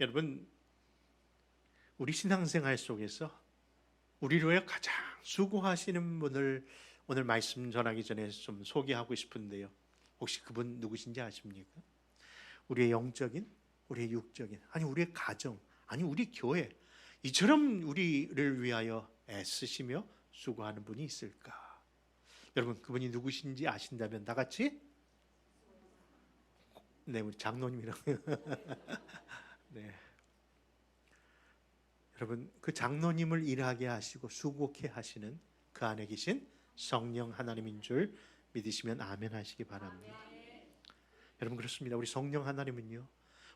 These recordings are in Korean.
여러분, 우리 신앙생활 속에서 우리를 위해 가장 수고하시는 분을 오늘 말씀 전하기 전에 좀 소개하고 싶은데요. 혹시 그분 누구신지 아십니까? 우리의 영적인, 우리의 육적인, 아니 우리의 가정, 아니 우리 교회, 이처럼 우리를 위하여 애쓰시며 수고하는 분이 있을까? 여러분, 그분이 누구신지 아신다면 다 같이, 네, 우리 장로님이라고. 네. 여러분, 그 장로님을 일하게 하시고 수고케 하시는 그 안에 계신 성령 하나님인 줄 믿으시면 아멘 하시기 바랍니다. 여러분, 그렇습니다. 우리 성령 하나님은요,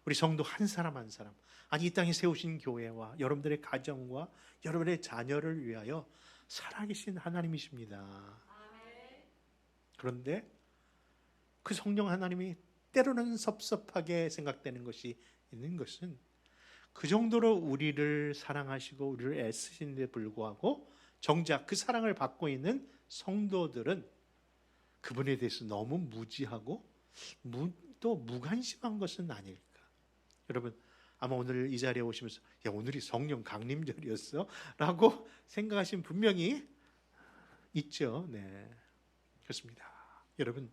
우리 성도 한 사람 한 사람, 아니 이 땅에 세우신 교회와 여러분들의 가정과 여러분의 자녀를 위하여 살아계신 하나님이십니다. 그런데 그 성령 하나님이 때로는 섭섭하게 생각되는 것이 있는 것은, 그 정도로 우리를 사랑하시고 우리를 애쓰시는데 불구하고 정작 그 사랑을 받고 있는 성도들은 그분에 대해서 너무 무지하고 또 무관심한 것은 아닐까. 여러분, 아마 오늘 이 자리에 오시면서 야, 오늘이 성령 강림절이었어? 라고 생각하신 분명히 있죠. 네, 그렇습니다. 여러분,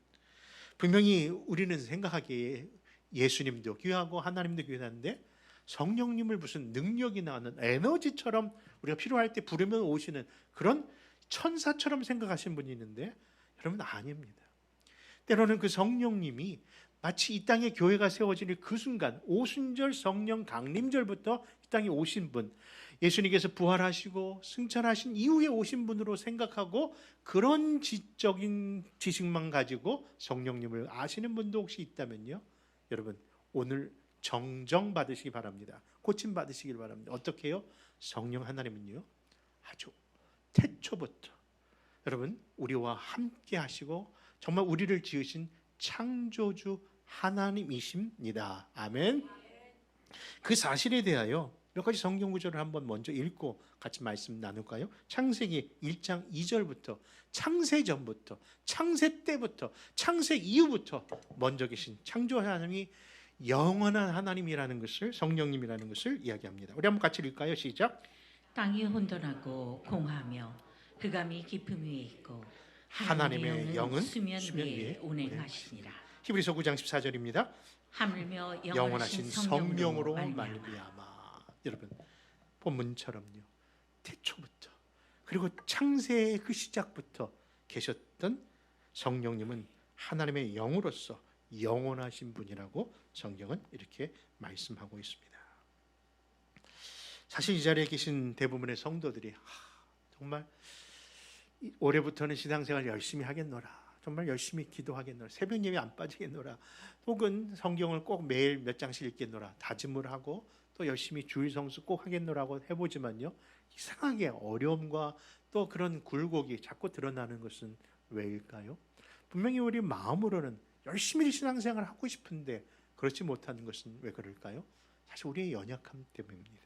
분명히 우리는 생각하기에 예수님도 귀하고 하나님도 귀한데 성령님을 무슨 능력이 나는 에너지처럼 우리가 필요할 때 부르면 오시는 그런 천사처럼 생각하시는 분이 있는데, 여러분 아닙니다. 때로는 그 성령님이 마치 이 땅에 교회가 세워지는 그 순간, 오순절 성령 강림절부터 이 땅에 오신 분, 예수님께서 부활하시고 승천하신 이후에 오신 분으로 생각하고 그런 지적인 지식만 가지고 성령님을 아시는 분도 혹시 있다면요, 여러분 오늘 정정 받으시기 바랍니다. 고침 받으시길 바랍니다. 어떻게 해요? 성령 하나님은요, 아주 태초부터 여러분 우리와 함께 하시고 정말 우리를 지으신 창조주 하나님이십니다. 아멘. 그 사실에 대하여 몇 가지 성경 구절을 한번 먼저 읽고 같이 말씀 나눌까요? 창세기 1장 2절부터 창세 전부터, 창세 때부터, 창세 이후부터 먼저 계신 창조 하나님이 영원한 하나님이라는 것을, 성령님이라는 것을 이야기합니다. 우리 한번 같이 읽을까요? 시작. 땅이 혼돈하고 공하며 흑암이 깊음 위에 있고 하나님의 영은 수면 위에 운행하시니라. 히브리서 9장 14절입니다. 하물며 영원하신 성령으로 말미암아. 여러분, 본문처럼요, 태초부터 그리고 창세의 그 시작부터 계셨던 성령님은 하나님의 영으로서 영원하신 분이라고 성경은 이렇게 말씀하고 있습니다. 사실 이 자리에 계신 대부분의 성도들이 정말 올해부터는 신앙생활 열심히 하겠노라, 정말 열심히 기도하겠노라, 새벽 예배 안 빠지겠노라, 혹은 성경을 꼭 매일 몇 장씩 읽겠노라 다짐을 하고 또 열심히 주일 성수 꼭 하겠노라고 해보지만요, 이상하게 어려움과 또 그런 굴곡이 자꾸 드러나는 것은 왜일까요? 분명히 우리 마음으로는 열심히 신앙생활을 하고 싶은데 그렇지 못하는 것은 왜 그럴까요? 사실 우리의 연약함 때문입니다.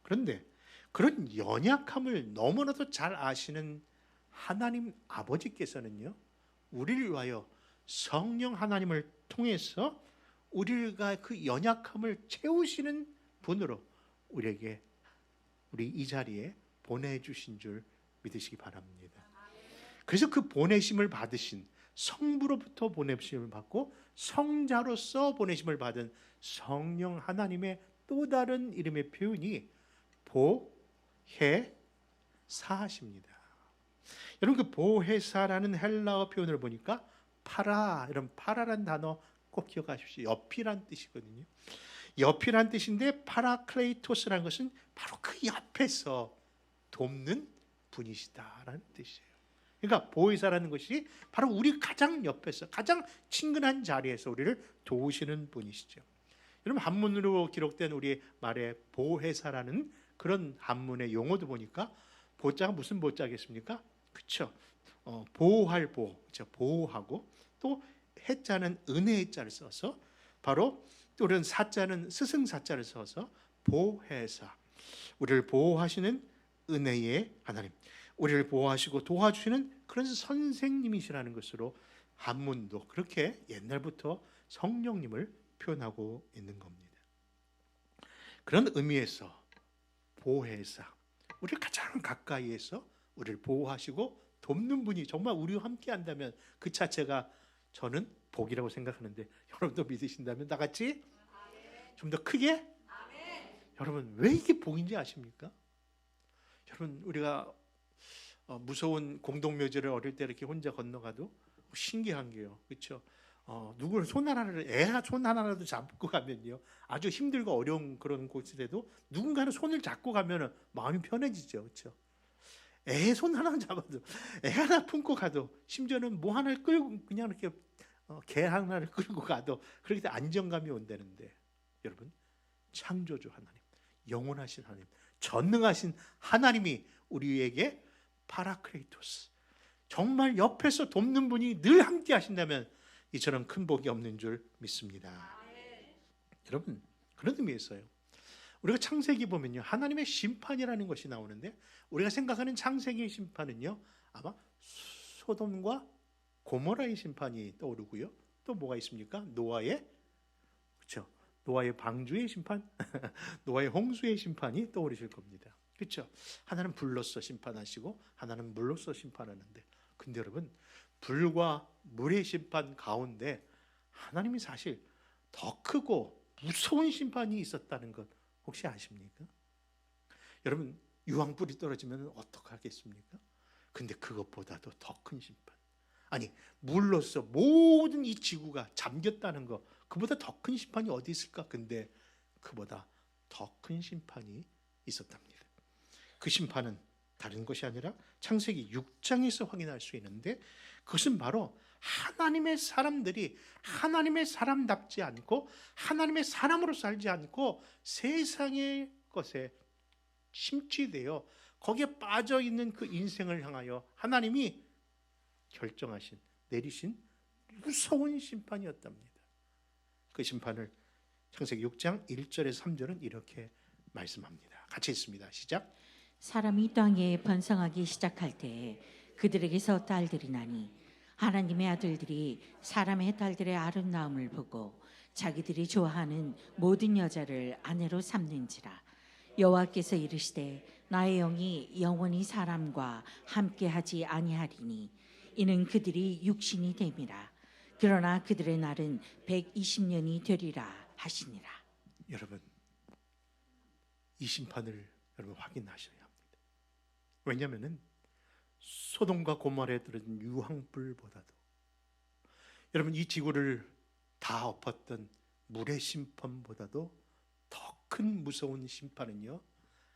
그런데 그런 연약함을 너무나도 잘 아시는 하나님 아버지께서는요, 우리를 위하여 성령 하나님을 통해서 우리가 그 연약함을 채우시는 분으로 우리에게, 우리 이 자리에 보내주신 줄 믿으시기 바랍니다. 그래서 그 보내심을 받으신, 성부로부터 보내심을 받고 성자로서 보내심을 받은 성령 하나님의 또 다른 이름의 표현이 보혜사십니다. 여러분, 그 보혜사라는 헬라어 표현을 보니까 파라, 이런 파라라는 단어 꼭 기억하십시오. 옆이란 뜻이거든요. 옆이란 뜻인데 파라클레이토스라는 것은 바로 그 옆에서 돕는 분이시다라는 뜻이에요. 그러니까 보혜사라는 것이 바로 우리 가장 옆에서, 가장 친근한 자리에서 우리를 도우시는 분이시죠. 여러분, 한문으로 기록된 우리 말에 보혜사라는 그런 한문의 용어도 보니까 보자가 무슨 보자겠습니까? 그렇죠. 보호할 보, 그렇죠. 보호하고, 또 해자는 은혜의 자를 써서, 바로 또 그런 사자는 스승사자를 써서 보혜사, 우리를 보호하시는 은혜의 하나님, 우리를 보호하시고 도와주시는 그런 선생님이시라는 것으로 한문도 그렇게 옛날부터 성령님을 표현하고 있는 겁니다. 그런 의미에서 보혜사, 우리를 가장 가까이에서 우리를 보호하시고 돕는 분이 정말 우리와 함께 한다면 그 자체가 저는 복이라고 생각하는데, 여러분도 믿으신다면 다 같이 좀 더 크게 여러분, 왜 이게 복인지 아십니까? 여러분, 우리가 무서운 공동묘지를 어릴 때 이렇게 혼자 건너가도 신기한 게요, 그렇죠? 누구를 손 하나라도 잡고 가면요, 아주 힘들고 어려운 그런 곳이라도 누군가는 손을 잡고 가면 마음이 편해지죠, 그렇죠? 애 손 하나 잡아도, 애 하나 품고 가도, 심지어는 뭐 하나를 끌고 그냥 이렇게 개 하나를 끌고 가도 그렇게 안정감이 온다는데, 여러분, 창조주 하나님, 영원하신 하나님, 전능하신 하나님이 우리에게 파라크레이토스, 정말 옆에서 돕는 분이 늘 함께 하신다면 이처럼 큰 복이 없는 줄 믿습니다. 여러분, 그런 의미에서요, 우리가 창세기 보면요, 하나님의 심판이라는 것이 나오는데, 우리가 생각하는 창세기의 심판은요, 아마 소돔과 고모라의 심판이 떠오르고요, 또 뭐가 있습니까? 노아의, 그렇죠, 노아의 방주의 심판, 노아의 홍수의 심판이 떠오르실 겁니다. 그렇죠? 하나는 불로서 심판하시고 하나는 물로서 심판하는데, 근데 여러분, 불과 물의 심판 가운데 하나님이 사실 더 크고 무서운 심판이 있었다는 것 혹시 아십니까? 여러분, 유황불이 떨어지면 어떡하겠습니까? 근데 그것보다도 더 큰 심판, 아니 물로서 모든 이 지구가 잠겼다는 것, 그보다 더 큰 심판이 어디 있을까? 근데 그보다 더 큰 심판이 있었답니다. 그 심판은 다른 것이 아니라 창세기 6장에서 확인할 수 있는데, 그것은 바로 하나님의 사람들이 하나님의 사람답지 않고 하나님의 사람으로 살지 않고 세상의 것에 심취되어 거기에 빠져 있는 그 인생을 향하여 하나님이 결정하신, 내리신 무서운 심판이었답니다. 그 심판을 창세기 6장 1절에서 3절은 이렇게 말씀합니다. 같이 읽습니다. 시작. 사람이 땅에 번성하기 시작할 때에 그들에게서 딸들이 나니 하나님의 아들들이 사람의 딸들의 아름다움을 보고 자기들이 좋아하는 모든 여자를 아내로 삼는지라. 여호와께서 이르시되 나의 영이 영원히 사람과 함께하지 아니하리니 이는 그들이 육신이 됨이라. 그러나 그들의 날은 120년이 되리라 하시니라. 여러분, 이 심판을 여러분 확인하셔야 합니다. 왜냐하면 소돔과 고모라에 떨어진 유황불보다도, 여러분, 이 지구를 다 엎었던 물의 심판보다도 더 큰 무서운 심판은요,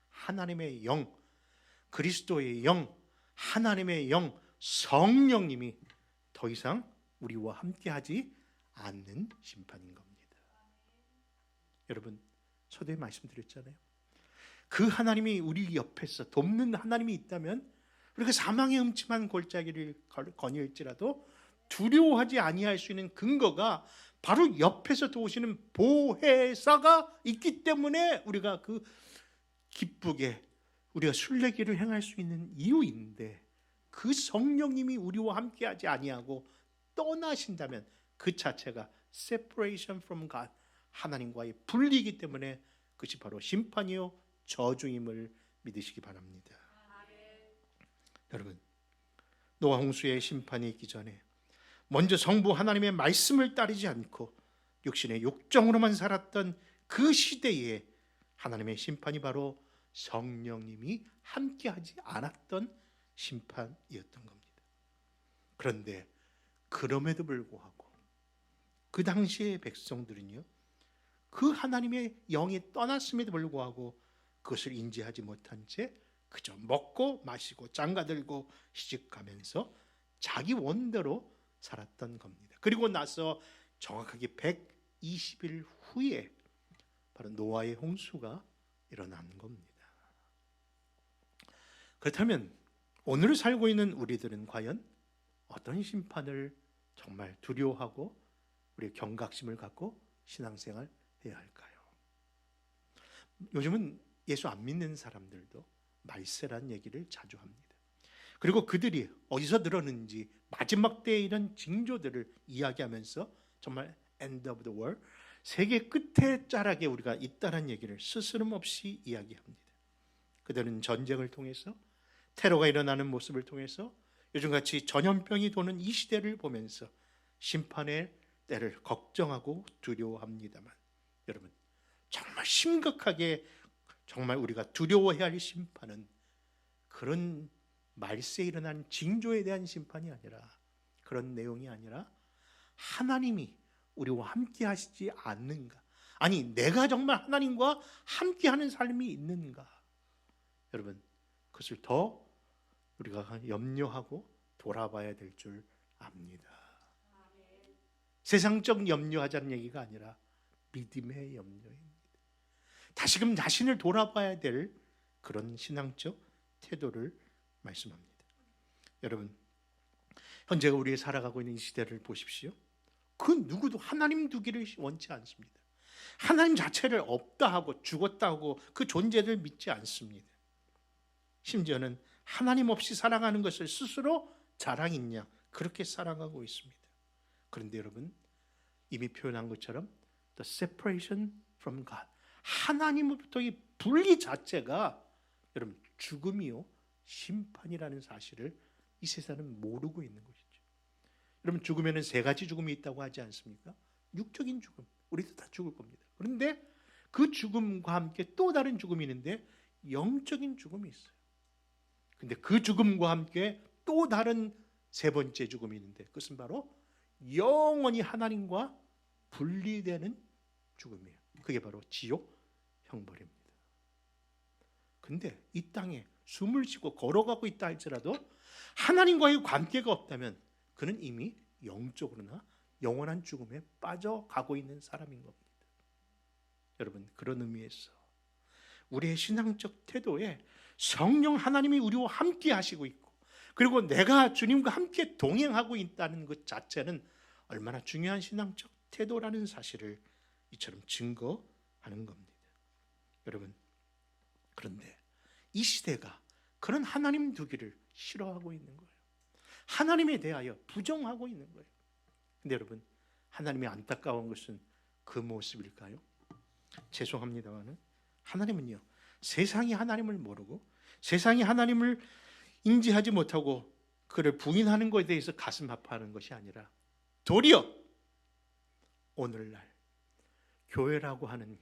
하나님의 영, 그리스도의 영, 하나님의 영, 성령님이 더 이상 우리와 함께하지 않는 심판인 겁니다. 여러분, 서두에 말씀드렸잖아요, 그 하나님이 우리 옆에서 돕는 하나님이 있다면 우리가 사망의 음침한 골짜기를 거닐지라도 두려워하지 아니할 수 있는 근거가 바로 옆에서 도우시는 보혜사가 있기 때문에 우리가 그 기쁘게 우리가 순례길을 행할 수 있는 이유인데, 그 성령님이 우리와 함께하지 아니하고 떠나신다면 그 자체가 separation from God, 하나님과의 분리이기 때문에 그것이 바로 심판이요 저주임을 믿으시기 바랍니다. 여러분, 노아 홍수의 심판이 있기 전에 먼저 성부 하나님의 말씀을 따르지 않고 육신의 욕정으로만 살았던 그 시대에 하나님의 심판이 바로 성령님이 함께하지 않았던 심판이었던 겁니다. 그런데 그럼에도 불구하고 그 당시의 백성들은요, 그 하나님의 영이 떠났음에도 불구하고 그것을 인지하지 못한 채 그저 먹고 마시고 장가들고 시집가면서 자기 원대로 살았던 겁니다. 그리고 나서 정확하게 120일 후에 바로 노아의 홍수가 일어난 겁니다. 그렇다면 오늘 살고 있는 우리들은 과연 어떤 심판을 정말 두려워하고 우리 경각심을 갖고 신앙생활 해야 할까요? 요즘은 예수 안 믿는 사람들도 말세란 얘기를 자주 합니다. 그리고 그들이 어디서 들었는지 마지막 때에 이런 징조들을 이야기하면서 정말 end of the world, 세계 끝에 자락에 우리가 있다는 얘기를 스스럼없이 이야기합니다. 그들은 전쟁을 통해서, 테러가 일어나는 모습을 통해서, 요즘같이 전염병이 도는 이 시대를 보면서 심판의 때를 걱정하고 두려워합니다만, 여러분, 정말 심각하게 정말 우리가 두려워해야 할 심판은 그런 말세에 일어난 징조에 대한 심판이 아니라, 그런 내용이 아니라 하나님이 우리와 함께 하시지 않는가, 아니 내가 정말 하나님과 함께 하는 삶이 있는가, 여러분, 그것을 더 우리가 염려하고 돌아봐야 될 줄 압니다. 세상적 염려하자는 얘기가 아니라 믿음의 염려입니다. 다시금 자신을 돌아봐야 될 그런 신앙적 태도를 말씀합니다. 여러분, 현재 우리가 살아가고 있는 이 시대를 보십시오. 그 누구도 하나님 두기를 원치 않습니다. 하나님 자체를 없다 하고 죽었다 하고 그 존재를 믿지 않습니다. 심지어는 하나님 없이 살아가는 것을 스스로 자랑있냐, 그렇게 살아가고 있습니다. 그런데 여러분, 이미 표현한 것처럼 the separation from God, 하나님으로부터의 분리 자체가 여러분 죽음이요 심판이라는 사실을 이 세상은 모르고 있는 것이죠. 여러분, 죽으면 세 가지 죽음이 있다고 하지 않습니까? 육적인 죽음, 우리도 다 죽을 겁니다. 그런데 그 죽음과 함께 또 다른 죽음이 있는데 영적인 죽음이 있어요. 근데 그 죽음과 함께 또 다른 세 번째 죽음이 있는데, 그것은 바로 영원히 하나님과 분리되는 죽음이에요. 그게 바로 지옥 형벌입니다. 근데 이 땅에 숨을 쉬고 걸어가고 있다 할지라도 하나님과의 관계가 없다면 그는 이미 영적으로나 영원한 죽음에 빠져가고 있는 사람인 겁니다. 여러분, 그런 의미에서 우리의 신앙적 태도에 성령 하나님이 우리와 함께 하시고 있고, 그리고 내가 주님과 함께 동행하고 있다는 것 자체는 얼마나 중요한 신앙적 태도라는 사실을 이처럼 증거하는 겁니다. 여러분, 그런데 이 시대가 그런 하나님 두기를 싫어하고 있는 거예요. 하나님에 대하여 부정하고 있는 거예요. 근데 여러분, 하나님이 안타까운 것은 그 모습일까요? 죄송합니다만 하나님은요, 세상이 하나님을 모르고 세상이 하나님을 인지하지 못하고 그를 부인하는 것에 대해서 가슴 아파하는 것이 아니라 도리어 오늘날 교회라고 하는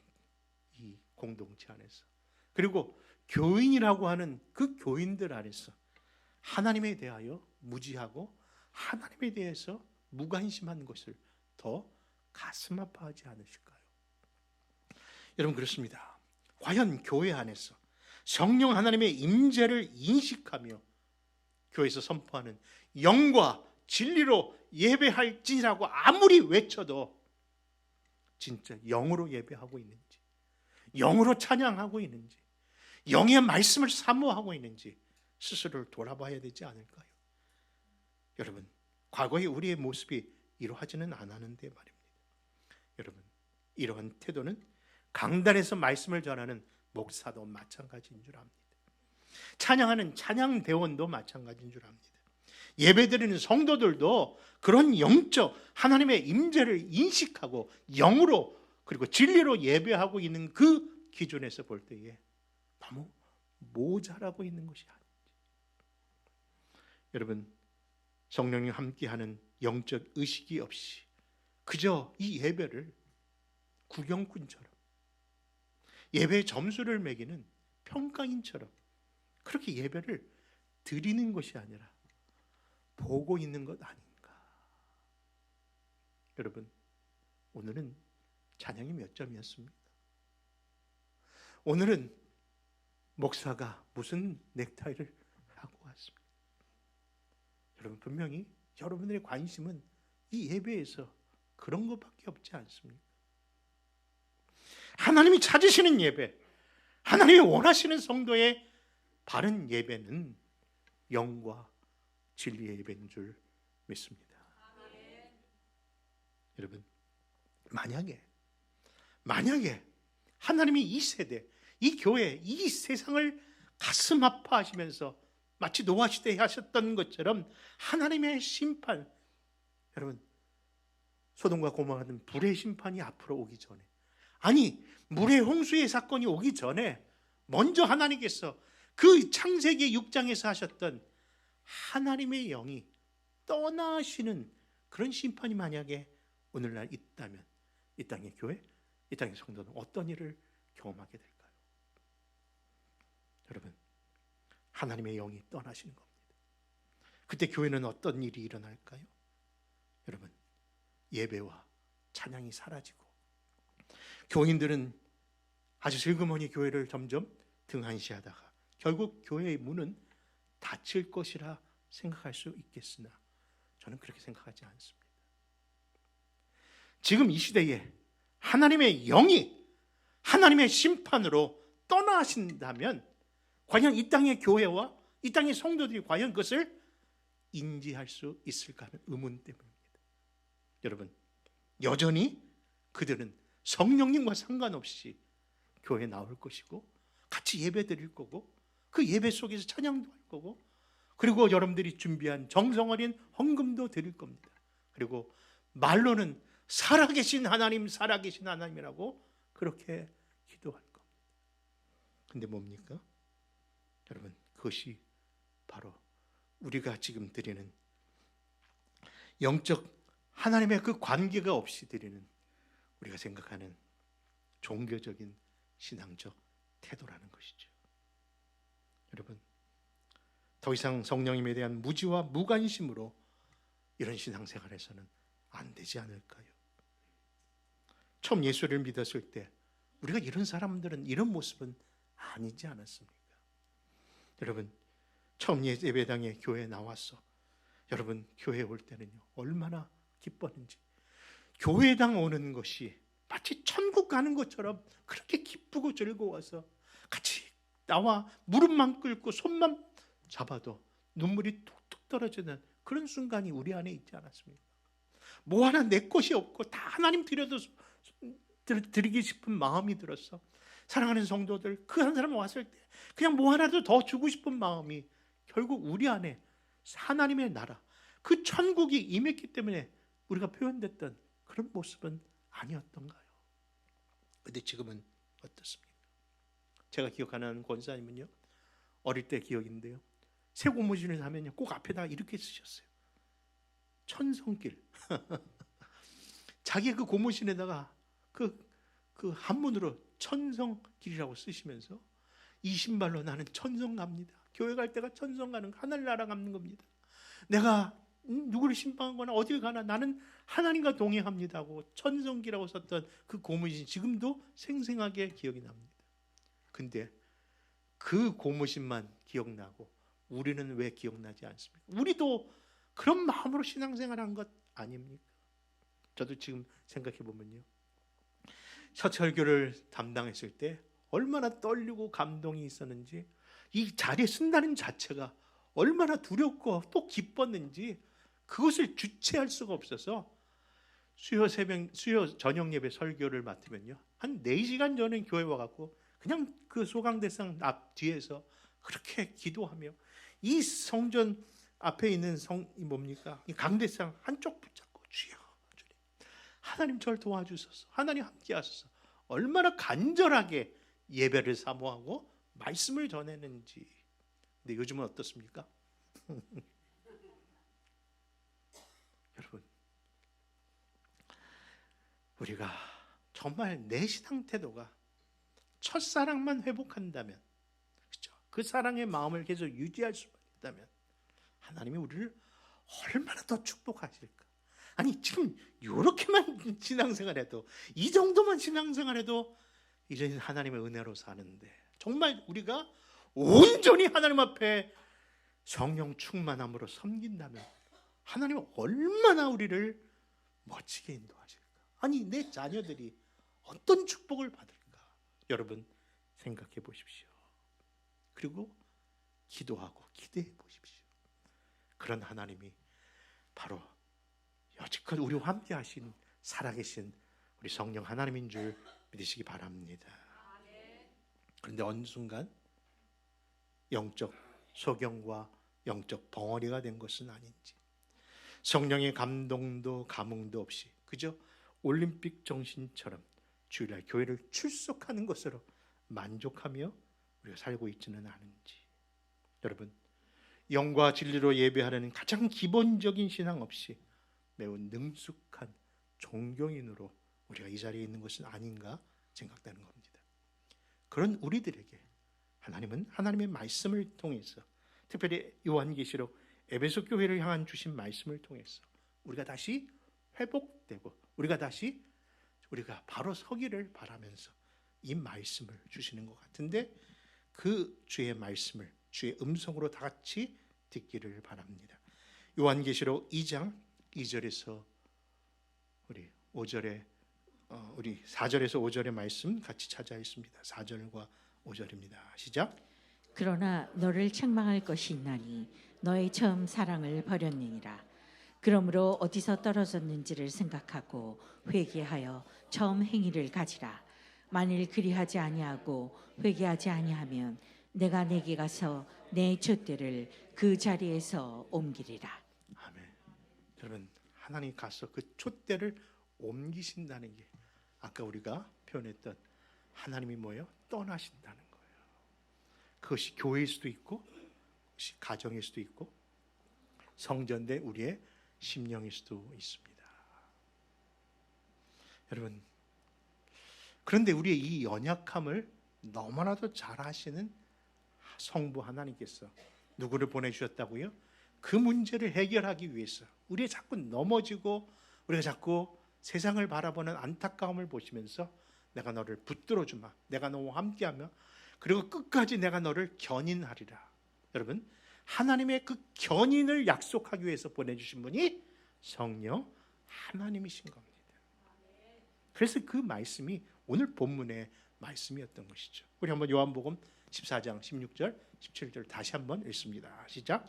이 공동체 안에서, 그리고 교인이라고 하는 그 교인들 안에서 하나님에 대하여 무지하고 하나님에 대해서 무관심한 것을 더 가슴 아파하지 않으실까요? 여러분, 그렇습니다. 과연 교회 안에서 성령 하나님의 임재를 인식하며 교회에서 선포하는 영과 진리로 예배할지라고 아무리 외쳐도 진짜 영으로 예배하고 있는지, 영으로 찬양하고 있는지, 영의 말씀을 사모하고 있는지 스스로를 돌아봐야 되지 않을까요? 여러분, 과거에 우리의 모습이 이러하지는 않았는데 말입니다. 여러분, 이러한 태도는 강단에서 말씀을 전하는 목사도 마찬가지인 줄 압니다. 찬양하는 찬양대원도 마찬가지인 줄 압니다. 예배드리는 성도들도 그런 영적 하나님의 임재를 인식하고 영으로 그리고 진리로 예배하고 있는 그 기준에서 볼 때에 너무 모자라고 있는 것이 아닌지. 여러분, 성령님 함께하는 영적 의식이 없이 그저 이 예배를 구경꾼처럼, 예배의 점수를 매기는 평가인처럼 그렇게 예배를 드리는 것이 아니라 보고 있는 것 아닌가. 여러분, 오늘은 찬양이 몇 점이었습니까? 오늘은 목사가 무슨 넥타이를 하고 왔습니다. 여러분, 분명히 여러분들의 관심은 이 예배에서 그런 것밖에 없지 않습니까? 하나님이 찾으시는 예배, 하나님이 원하시는 성도의 바른 예배는 영과 진리의 예배인 줄 믿습니다. 여러분, 만약에 하나님이 이 세대, 이 교회, 이 세상을 가슴 아파하시면서 마치 노아시대에 하셨던 것처럼 하나님의 심판, 여러분 소돔과 고모라는 불의 심판이 앞으로 오기 전에, 아니 물의 홍수의 사건이 오기 전에 먼저 하나님께서 그 창세기 6장에서 하셨던 하나님의 영이 떠나시는 그런 심판이 만약에 오늘날 있다면 이 땅의 교회, 이 땅의 성도는 어떤 일을 경험하게 될까요? 여러분, 하나님의 영이 떠나시는 겁니다. 그때 교회는 어떤 일이 일어날까요? 여러분, 예배와 찬양이 사라지고 교인들은 아주 슬그머니 교회를 점점 등한시하다가 결국 교회의 문은 닫힐 것이라 생각할 수 있겠으나 저는 그렇게 생각하지 않습니다. 지금 이 시대에 하나님의 영이 하나님의 심판으로 떠나신다면 과연 이 땅의 교회와 이 땅의 성도들이 과연 그것을 인지할 수 있을까 하는 의문 때문입니다. 여러분, 여전히 그들은 성령님과 상관없이 교회에 나올 것이고 같이 예배 드릴 거고 그 예배 속에서 찬양도 할 거고 그리고 여러분들이 준비한 정성 어린 헌금도 드릴 겁니다. 그리고 말로는 살아계신 하나님, 살아계신 하나님이라고 그렇게 기도할 겁니다. 근데 뭡니까? 여러분, 그것이 바로 우리가 지금 드리는 영적 하나님의 그 관계가 없이 드리는 우리가 생각하는 종교적인 신앙적 태도라는 것이죠. 여러분, 더 이상 성령님에 대한 무지와 무관심으로 이런 신앙생활에서는 안 되지 않을까요? 처음 예수를 믿었을 때 우리가 이런 사람들은 이런 모습은 아니지 않았습니까? 여러분, 처음 예배당에 교회에 나와서 여러분 교회에 올 때는요 얼마나 기뻤는지, 교회당 오는 것이 마치 천국 가는 것처럼 그렇게 기쁘고 즐거워서 같이 나와 무릎만 꿇고 손만 잡아도 눈물이 툭툭 떨어지는 그런 순간이 우리 안에 있지 않았습니까? 뭐 하나 내 것이 없고 다 하나님 드리기 싶은 마음이 들었어. 사랑하는 성도들, 그 한 사람 왔을 때 그냥 뭐 하나도 더 주고 싶은 마음이 결국 우리 안에 하나님의 나라, 그 천국이 임했기 때문에 우리가 표현됐던 그런 모습은 아니었던가요? 근데 지금은 어떻습니까? 제가 기억하는 권사님은요, 어릴 때 기억인데요, 새 고무신을 사면요 꼭 앞에다 이렇게 쓰셨어요. 천성길. 자기 그 고무신에다가 그 한문으로 천성길이라고 쓰시면서 이 신발로 나는 천성 갑니다. 교회 갈 때가 천성 가는, 하늘 나라 가는 겁니다. 내가 누구를 심판하거나 어딜 가나 나는 하나님과 동행합니다 하고 천성기라고 썼던 그 고무신 지금도 생생하게 기억이 납니다. 근데 그 고무신만 기억나고 우리는 왜 기억나지 않습니까? 우리도 그런 마음으로 신앙생활한 것 아닙니까? 저도 지금 생각해 보면요, 첫 설교를 담당했을 때 얼마나 떨리고 감동이 있었는지, 이 자리에 쓴다는 자체가 얼마나 두렵고 또 기뻤는지 그것을 주체할 수가 없어서 수요 저녁 예배 설교를 맡으면요 한 4시간 전에 교회 와갖고 그냥 그 소강대상 앞 뒤에서 그렇게 기도하며 이 성전 앞에 있는 이 강대상 한쪽 붙잡고 주여 주님, 하나님 저를 도와주소서, 하나님 함께 하소서, 얼마나 간절하게 예배를 사모하고 말씀을 전했는지. 근데 요즘은 어떻습니까? 여러분, 우리가 정말 내 신앙 태도가 첫사랑만 회복한다면, 그렇죠? 그 사랑의 마음을 계속 유지할 수만 있다면 하나님이 우리를 얼마나 더 축복하실까? 아니 지금 이렇게만 신앙생활해도, 이 정도만 신앙생활해도 이제 하나님의 은혜로 사는데, 정말 우리가 온전히 하나님 앞에 성령 충만함으로 섬긴다면 하나님은 얼마나 우리를 멋지게 인도하실까? 아니 내 자녀들이 어떤 축복을 받을까? 여러분 생각해 보십시오. 그리고 기도하고 기대해 보십시오. 그런 하나님이 바로 여지껏 우리와 함께 하신 살아계신 우리 성령 하나님인 줄 믿으시기 바랍니다. 그런데 어느 순간 영적 소경과 영적 벙어리가 된 것은 아닌지, 성령의 감동도 감흥도 없이 그저 올림픽 정신처럼 주일날 교회를 출석하는 것으로 만족하며 우리가 살고 있지는 않은지. 여러분, 영과 진리로 예배하려는 가장 기본적인 신앙 없이 매우 능숙한 종교인으로 우리가 이 자리에 있는 것은 아닌가 생각되는 겁니다. 그런 우리들에게 하나님은 하나님의 말씀을 통해서, 특별히 요한계시록 에베소 교회를 향한 주신 말씀을 통해서 우리가 다시 회복되고 우리가 바로 서기를 바라면서 이 말씀을 주시는 것 같은데, 그 주의 말씀을 주의 음성으로 다 같이 듣기를 바랍니다. 요한계시록 2장 2절에서 우리 5절에 우리 4절에서 5절의 말씀 같이 찾아 있습니다. 4절과 5절입니다. 시작. 그러나 너를 책망할 것이 있나니 너의 처음 사랑을 버렸느니라. 그러므로 어디서 떨어졌는지를 생각하고 회개하여 처음 행위를 가지라. 만일 그리하지 아니하고 회개하지 아니하면 내가 내게 가서 내 촛대를 그 자리에서 옮기리라. 아멘. 여러분, 하나님 가서 그 촛대를 옮기신다는 게 아까 우리가 표현했던 하나님이 뭐예요? 떠나신다는 거예요. 그것이 교회일 수도 있고, 그것이 가정일 수도 있고, 성전대 우리의 심령일 수도 있습니다. 여러분, 그런데 우리의 이 연약함을 너무나도 잘 아시는 성부 하나님께서 누구를 보내주셨다고요? 그 문제를 해결하기 위해서, 우리가 자꾸 넘어지고 우리가 자꾸 세상을 바라보는 안타까움을 보시면서 내가 너를 붙들어 주마, 내가 너와 함께하며 그리고 끝까지 내가 너를 견인하리라. 여러분, 하나님의 그 견인을 약속하기 위해서 보내주신 분이 성령 하나님이신 겁니다. 그래서 그 말씀이 오늘 본문의 말씀이었던 것이죠. 우리 한번 요한복음 14장 16절 17절 다시 한번 읽습니다. 시작.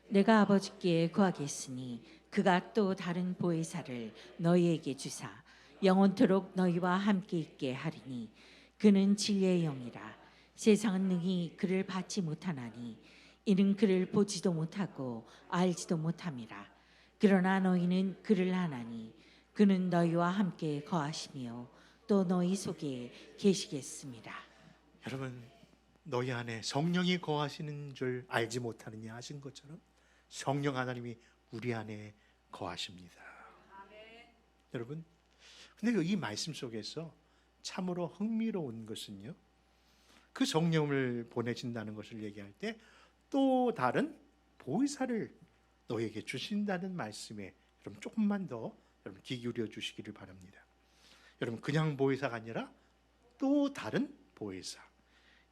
내가 아버지께 구하겠으니 그가 또 다른 보혜사를 너희에게 주사 영원토록 너희와 함께 있게 하리니 그는 진리의 영이라. 세상은 능히 그를 받지 못하나니 이는 그를 보지도 못하고 알지도 못함이라. 그러나 너희는 그를 아나니 그는 너희와 함께 거하시며 또 너희 속에 계시겠습니다. 여러분, 너희 안에 성령이 거하시는 줄 알지 못하느냐 하신 것처럼 성령 하나님이 우리 안에 거하십니다. 여러분, 근데 이 말씀 속에서 참으로 흥미로운 것은요, 그 성령을 보내신다는 것을 얘기할 때 또 다른 보혜사를 너에게 주신다는 말씀에 여러분 조금만 더 여러분 귀 기울여 주시기를 바랍니다. 여러분, 그냥 보혜사가 아니라 또 다른 보혜사.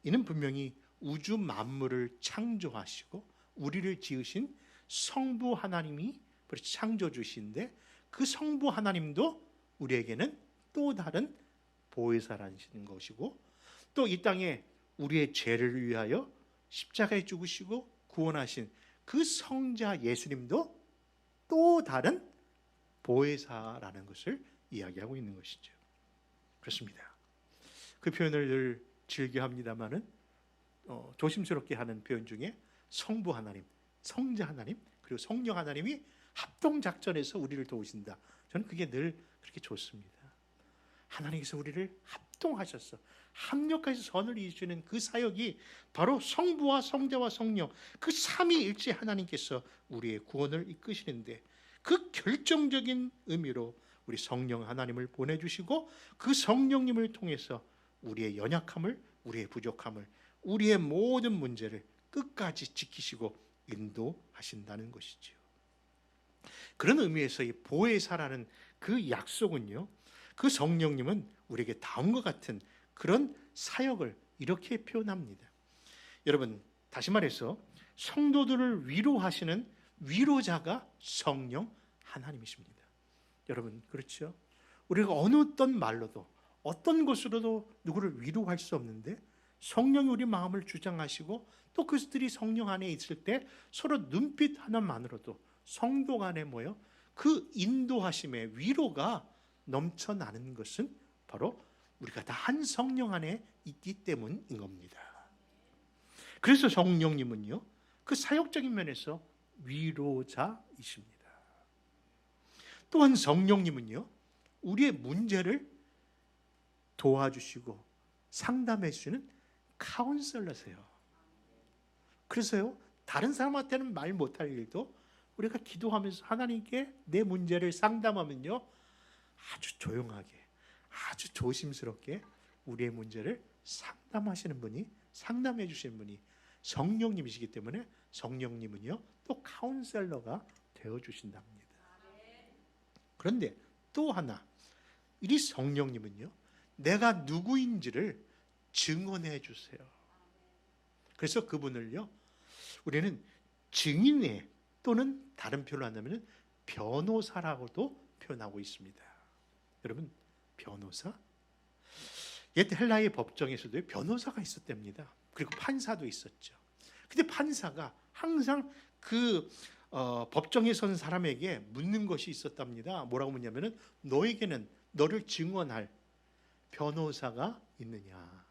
이는 분명히 우주 만물을 창조하시고 우리를 지으신 성부 하나님이 창조주신데, 그 성부 하나님도 우리에게는 또 다른 보혜사라는 것이고, 또 이 땅에 우리의 죄를 위하여 십자가에 죽으시고 구원하신 그 성자 예수님도 또 다른 보혜사라는 것을 이야기하고 있는 것이죠. 그렇습니다. 그 표현을 늘 즐겨합니다마는 조심스럽게 하는 표현 중에 성부 하나님, 성자 하나님, 그리고 성령 하나님이 합동작전에서 우리를 도우신다. 저는 그게 늘 그렇게 좋습니다. 하나님께서 우리를 합동하셔서 합력해서 선을 이루시는 그 사역이 바로 성부와 성자와 성령, 그 삼위일체 하나님께서 우리의 구원을 이끄시는데, 그 결정적인 의미로 우리 성령 하나님을 보내주시고 그 성령님을 통해서 우리의 연약함을, 우리의 부족함을, 우리의 모든 문제를 끝까지 지키시고 인도하신다는 것이지요. 그런 의미에서 이 보혜사라는 그 약속은요, 그 성령님은 우리에게 다음과 같은 그런 사역을 이렇게 표현합니다. 여러분, 다시 말해서 성도들을 위로하시는 위로자가 성령 하나님이십니다. 여러분, 그렇죠? 우리가 어느 어떤 말로도 어떤 것으로도 누구를 위로할 수 없는데 성령이 우리 마음을 주장하시고 또 그들이 성령 안에 있을 때 서로 눈빛 하나만으로도 성도 간에 모여 그 인도하심의 위로가 넘쳐나는 것은 바로 우리가 다 한 성령 안에 있기 때문인 겁니다. 그래서 성령님은요, 그 사역적인 면에서 위로자이십니다. 또한 성령님은요, 우리의 문제를 도와주시고 상담해 주시는 카운셀러세요. 그래서요, 다른 사람한테는 말 못할 일도 우리가 기도하면서 하나님께 내 문제를 상담하면요, 아주 조용하게, 아주 조심스럽게 우리의 문제를 상담하시는 분이, 상담해 주시는 분이 성령님이시기 때문에 성령님은요 또 카운셀러가 되어 주신답니다. 그런데 또 하나, 이 성령님은요 내가 누구인지를 증언해 주세요. 그래서 그분을요 우리는 증인의 또는 다른 표현을 한다면 변호사라고도 표현하고 있습니다. 여러분, 변호사? 옛 헬라의 법정에서도 변호사가 있었답니다. 그리고 판사도 있었죠. 근데 판사가 항상 그 법정에 선 사람에게 묻는 것이 있었답니다. 뭐라고 묻냐면은 너에게는 너를 증언할 변호사가 있느냐.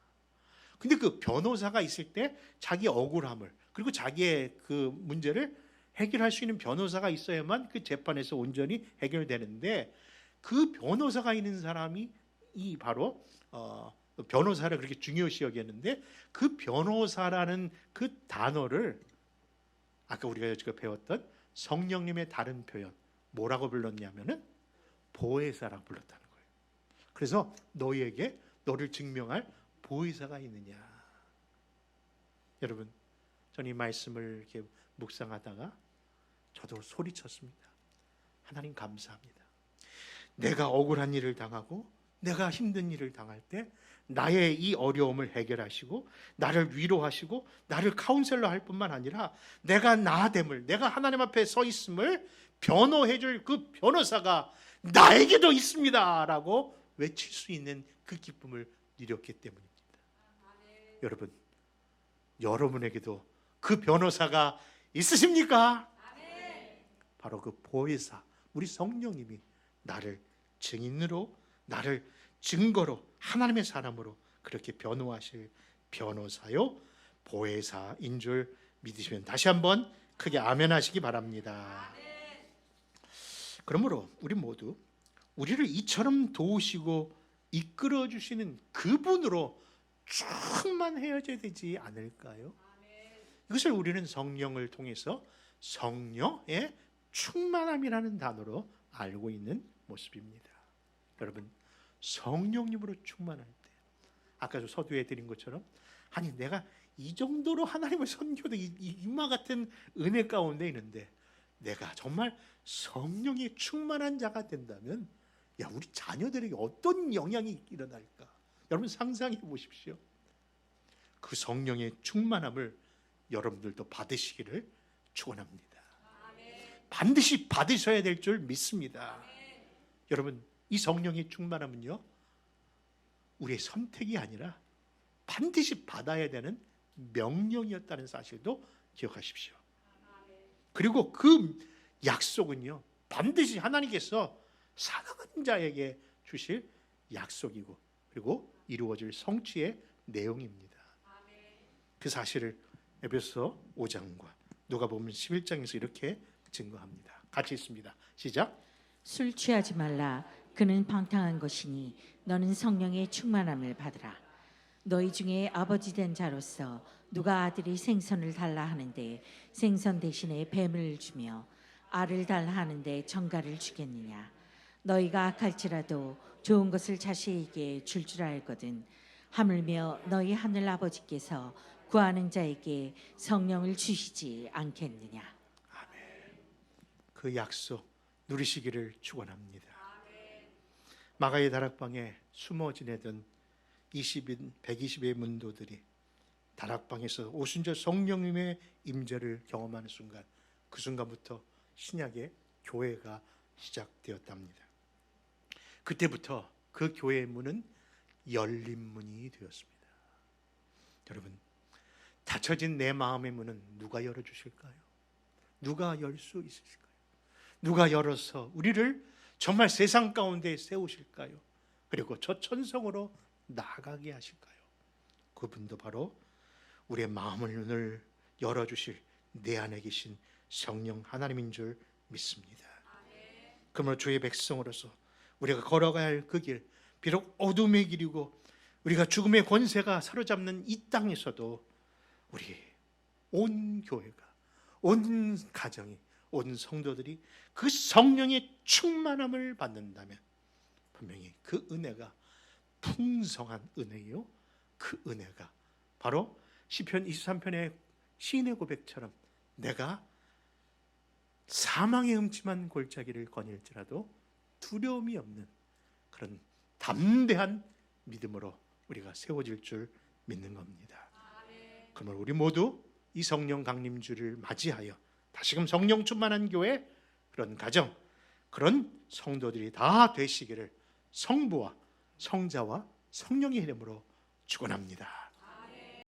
근데 그 변호사가 있을 때 자기 억울함을 그리고 자기의 그 문제를 해결할 수 있는 변호사가 있어야만 그 재판에서 온전히 해결되는데, 그 변호사가 있는 사람이 이 바로 변호사를 그렇게 중요시 여겼는데, 그 변호사라는 그 단어를 아까 우리가 지금 배웠던 성령님의 다른 표현 뭐라고 불렀냐면은 보혜사라고 불렀다는 거예요. 그래서 너희에게 너를 증명할 보혜사가 있느냐. 여러분, 저는 이 말씀을 이렇게 묵상하다가 저도 소리쳤습니다. 하나님 감사합니다. 내가 억울한 일을 당하고 내가 힘든 일을 당할 때 나의 이 어려움을 해결하시고 나를 위로하시고 나를 카운셀러 할 뿐만 아니라 내가 나됨을, 내가 하나님 앞에 서 있음을 변호해 줄 그 변호사가 나에게도 있습니다 라고 외칠 수 있는 그 기쁨을 누렸기 때문입니다. 여러분, 여러분에게도 그 변호사가 있으십니까? 바로 그 보혜사, 우리 성령님이 나를 증인으로, 나를 증거로, 하나님의 사람으로 그렇게 변호하실 변호사요 보혜사인 줄 믿으시면 다시 한번 크게 아멘 하시기 바랍니다. 그러므로 우리 모두 우리를 이처럼 도우시고 이끌어 주시는 그분으로 충만해져야 되지 않을까요? 이것을 우리는 성령을 통해서 성령의 충만함이라는 단어로 알고 있는 모습입니다. 여러분, 성령님으로 충만할 때, 아까 서두에 드린 것처럼, 아니 내가 이 정도로 하나님을 섬겨도 이마 같은 은혜 가운데 있는데 내가 정말 성령이 충만한 자가 된다면, 야, 우리 자녀들에게 어떤 영향이 일어날까? 여러분 상상해 보십시오. 그 성령의 충만함을 여러분들도 받으시기를 축원합니다. 반드시 받으셔야 될 줄 믿습니다. 여러분, 이 성령의 충만함은요 우리의 선택이 아니라 반드시 받아야 되는 명령이었다는 사실도 기억하십시오. 그리고 그 약속은요 반드시 하나님께서 사랑하는 자에게 주실 약속이고 그리고 이루어질 성취의 내용입니다. 그 사실을 에베소서 5장과 누가복음 11장에서 이렇게 증거합니다. 같이 읽습니다. 시작. 술 취하지 말라. 그는 방탕한 것이니 너는 성령의 충만함을 받으라. 너희 중에 아버지 된 자로서 누가 아들이 생선을 달라 하는데 생선 대신에 뱀을 주며 알을 달라 하는데 정갈을 주겠느냐. 너희가 악할지라도 좋은 것을 자식에게 줄 알거든. 하물며 너희 하늘 아버지께서 구하는 자에게 성령을 주시지 않겠느냐. 아멘. 그 약속 누리시기를 축원합니다. 마가의 다락방에 숨어 지내던 120의 문도들이 다락방에서 오순절 성령님의 임재를 경험하는 순간, 그 순간부터 신약의 교회가 시작되었답니다. 그때부터 그 교회의 문은 열린 문이 되었습니다. 여러분, 닫혀진 내 마음의 문은 누가 열어주실까요? 누가 열 수 있으실까요? 누가 열어서 우리를 정말 세상 가운데 세우실까요? 그리고 저 천성으로 나아가게 하실까요? 그분도 바로 우리의 마음의 눈을 열어주실 내 안에 계신 성령 하나님인 줄 믿습니다. 그러므로 주의 백성으로서 우리가 걸어가야 할 그 길, 비록 어둠의 길이고 우리가 죽음의 권세가 사로잡는 이 땅에서도 우리 온 교회가, 온 가정이, 온 성도들이 그 성령의 충만함을 받는다면 분명히 그 은혜가 풍성한 은혜요, 그 은혜가 바로 시편 23편의 시인의 고백처럼 내가 사망의 음침한 골짜기를 거닐지라도 두려움이 없는 그런 담대한 믿음으로 우리가 세워질 줄 믿는 겁니다. 그러면 우리 모두 이 성령 강림주를 맞이하여 다시금 성령 충만한 교회, 그런 가정, 그런 성도들이 다 되시기를 성부와 성자와 성령의 이름으로 축원합니다.